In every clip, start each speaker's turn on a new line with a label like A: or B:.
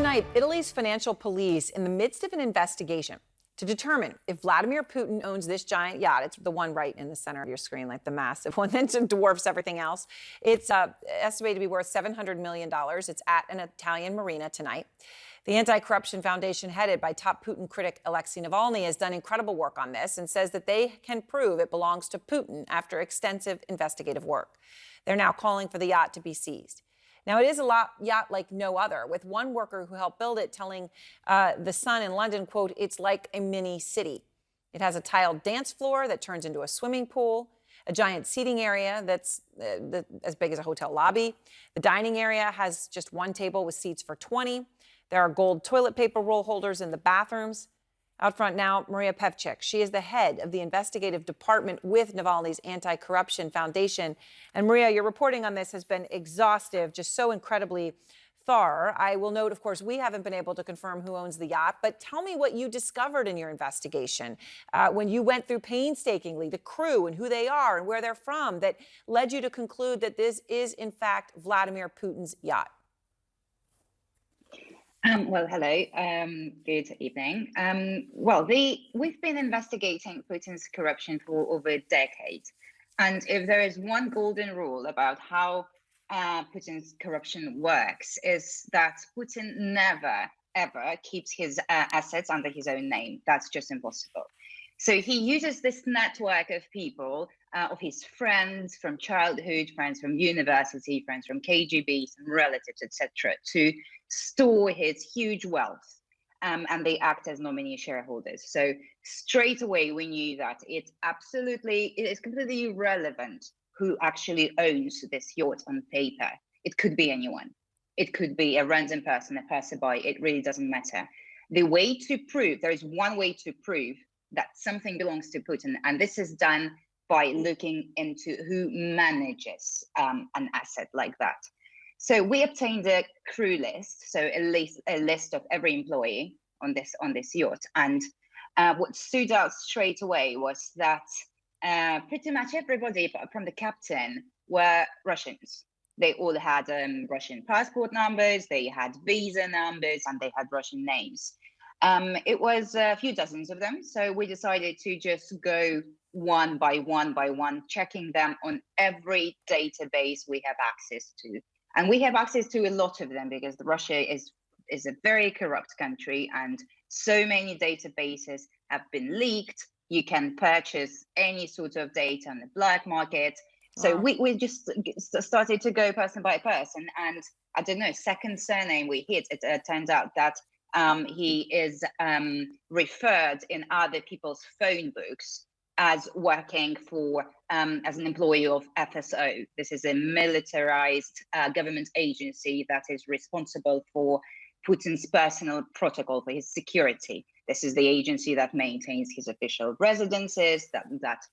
A: tonight, Italy's financial police in the midst of an investigation to determine if Vladimir Putin owns this giant yacht. It's the one right in the center of your screen, like the massive one that dwarfs everything else. It's estimated to be worth $700 million. It's at an Italian marina tonight. The Anti-Corruption Foundation, headed by top Putin critic Alexei Navalny, has done incredible work on this and says that they can prove it belongs to Putin after extensive investigative work. They're now calling for the yacht to be seized. Now, it is a yacht like no other, with one worker who helped build it telling The Sun in London, quote, "It's like a mini city." It has a tiled dance floor that turns into a swimming pool, a giant seating area that's as big as a hotel lobby. The dining area has just one table with seats for 20. There are gold toilet paper roll holders in the bathrooms. Out front now, Maria Pevchikh. She is the head of the investigative department with Navalny's Anti-Corruption Foundation. And Maria, your reporting on this has been exhaustive, just so incredibly thorough. I will note, of course, we haven't been able to confirm who owns the yacht, but tell me what you discovered in your investigation when you went through painstakingly the crew and who they are and where they're from that led you to conclude that this is, in fact, Vladimir Putin's yacht.
B: Well, hello. Good evening. We've been investigating Putin's corruption for over a decade. And if there is one golden rule about how Putin's corruption works, is that Putin never, ever keeps his assets under his own name. That's just impossible. So he uses this network of people, of his friends from childhood, friends from university, friends from KGB, some relatives, etc., to store his huge wealth, and they act as nominee shareholders. So straight away we knew that it is completely irrelevant who actually owns this yacht on paper. It could be anyone. It could be a random person, a passerby. It really doesn't matter. There is one way to prove that something belongs to Putin, and this is done by looking into who manages an asset like that. So we obtained a crew list, so a list of every employee on this yacht. And what stood out straight away was that pretty much everybody from the captain were Russians. They all had Russian passport numbers, they had visa numbers, and they had Russian names. It was a few dozens of them. So we decided to just go one by one, checking them on every database we have access to. And we have access to a lot of them because Russia is a very corrupt country, and so many databases have been leaked. You can purchase any sort of data on the black market. So we just started to go person by person. And I don't know, second surname we hit, it turns out that he is referred in other people's phone books as working for, as an employee of FSO. This is a militarized government agency that is responsible for Putin's personal protocol, for his security. This is the agency that maintains his official residences, that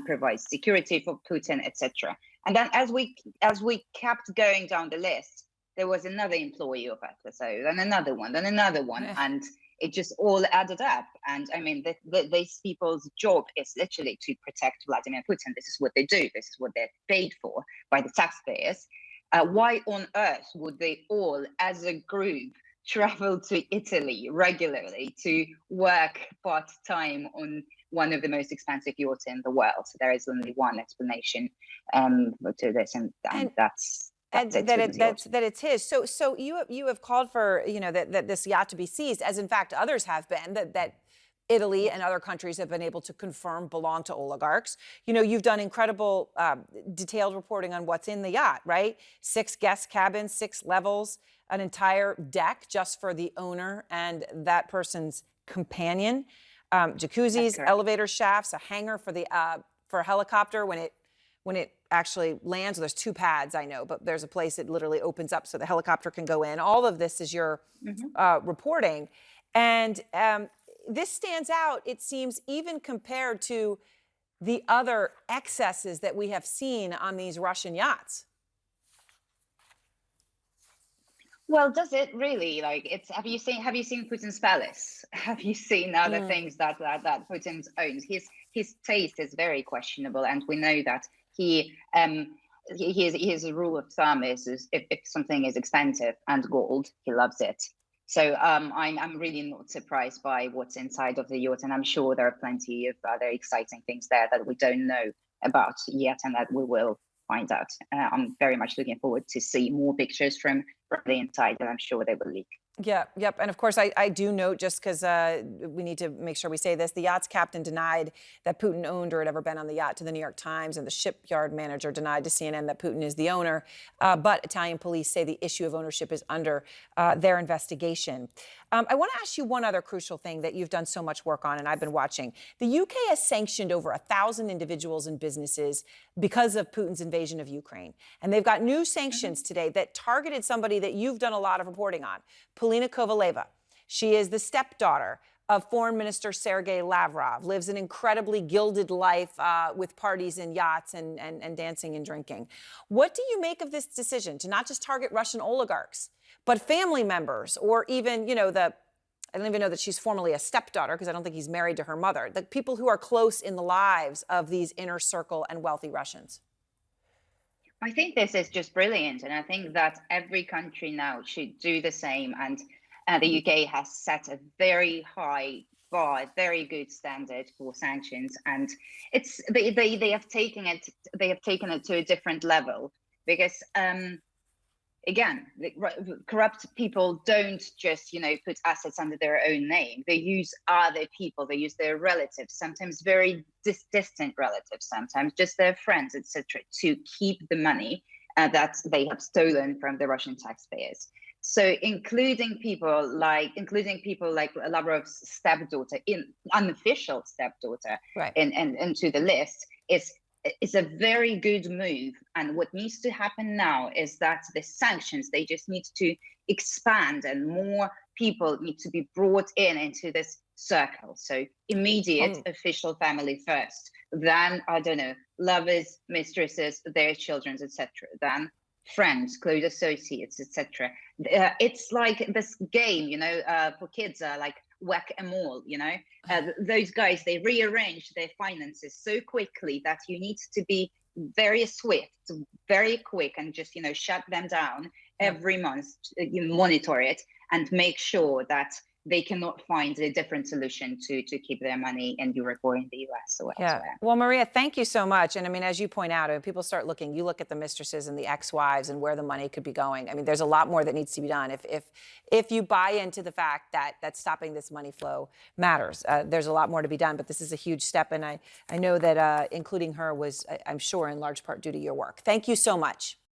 B: provides security for Putin, etc. And then as we kept going down the list, there was another employee of FSO, then another one, and it just all added up. And I mean, these people's job is literally to protect Vladimir Putin. This is what they do. This is what they're paid for by the taxpayers. Why on earth would they all, as a group, travel to Italy regularly to work part-time on one of the most expensive yachts in the world? So there is only one explanation to this, and that's that
A: it's his. So you have called for that this yacht to be seized, as in fact others have been, that Italy and other countries have been able to confirm belong to oligarchs. You've done incredible detailed reporting on what's in the yacht, right? 6 guest cabins, 6 levels, an entire deck just for the owner and that person's companion, jacuzzis, elevator shafts, a hangar for a helicopter when it actually lands. There's 2 pads, I know, but there's a place that literally opens up so the helicopter can go in. All of this is your reporting. And this stands out, it seems, even compared to the other excesses that we have seen on these Russian yachts.
B: Well, does it really? Have you seen Putin's palace? Have you seen other things that Putin owns? His taste is very questionable, and we know that his rule of thumb is if something is expensive and gold, he loves it. So I'm really not surprised by what's inside of the yacht, and I'm sure there are plenty of other exciting things there that we don't know about yet, and that we will find out. I'm very much looking forward to see more pictures from the inside, and I'm sure they will leak.
A: Yeah, yep. And of course, I do note, just because we need to make sure we say this, the yacht's captain denied that Putin owned or had ever been on the yacht to the New York Times, and the shipyard manager denied to CNN that Putin is the owner. But Italian police say the issue of ownership is under their investigation. I want to ask you one other crucial thing that you've done so much work on, and I've been watching. The UK has sanctioned over 1,000 individuals and businesses because of Putin's invasion of Ukraine. And they've got new sanctions today that targeted somebody that you've done a lot of reporting on, Polina Kovaleva. She is the stepdaughter of Foreign Minister Sergei Lavrov, lives an incredibly gilded life with parties and yachts and dancing and drinking. What do you make of this decision to not just target Russian oligarchs, but family members, or even, I don't even know that she's formally a stepdaughter, because I don't think he's married to her mother, the people who are close in the lives of these inner circle and wealthy Russians?
B: I think this is just brilliant, and I think that every country now should do the same. And the UK has set a very high bar, very good standard for sanctions, and they have taken it to a different level, because again, corrupt people don't just put assets under their own name. They use other people, they use their relatives, sometimes very distant relatives, sometimes just their friends, etc., to keep the money that they have stolen from the Russian taxpayers. So including people like Lavrov's stepdaughter, unofficial stepdaughter,
A: Right.
B: into the list is a very good move. And what needs to happen now is that the sanctions, they just need to expand, and more people need to be brought into this circle. So immediate official family first, then, I don't know, lovers, mistresses, their children, etc., then friends, close associates, etc. It's like this game, for kids, like whack-a-mole. Those guys, they rearrange their finances so quickly that you need to be very swift, very quick, and just shut them down every month. You monitor it and make sure that they cannot find a different solution to keep their money in Europe or in the US or elsewhere.
A: Well, Maria, thank you so much. And I mean, as you point out, if people start looking, you look at the mistresses and the ex-wives and where the money could be going. I mean, there's a lot more that needs to be done. If you buy into the fact that stopping this money flow matters, there's a lot more to be done. But this is a huge step, and I know that including her was, I'm sure, in large part due to your work. Thank you so much.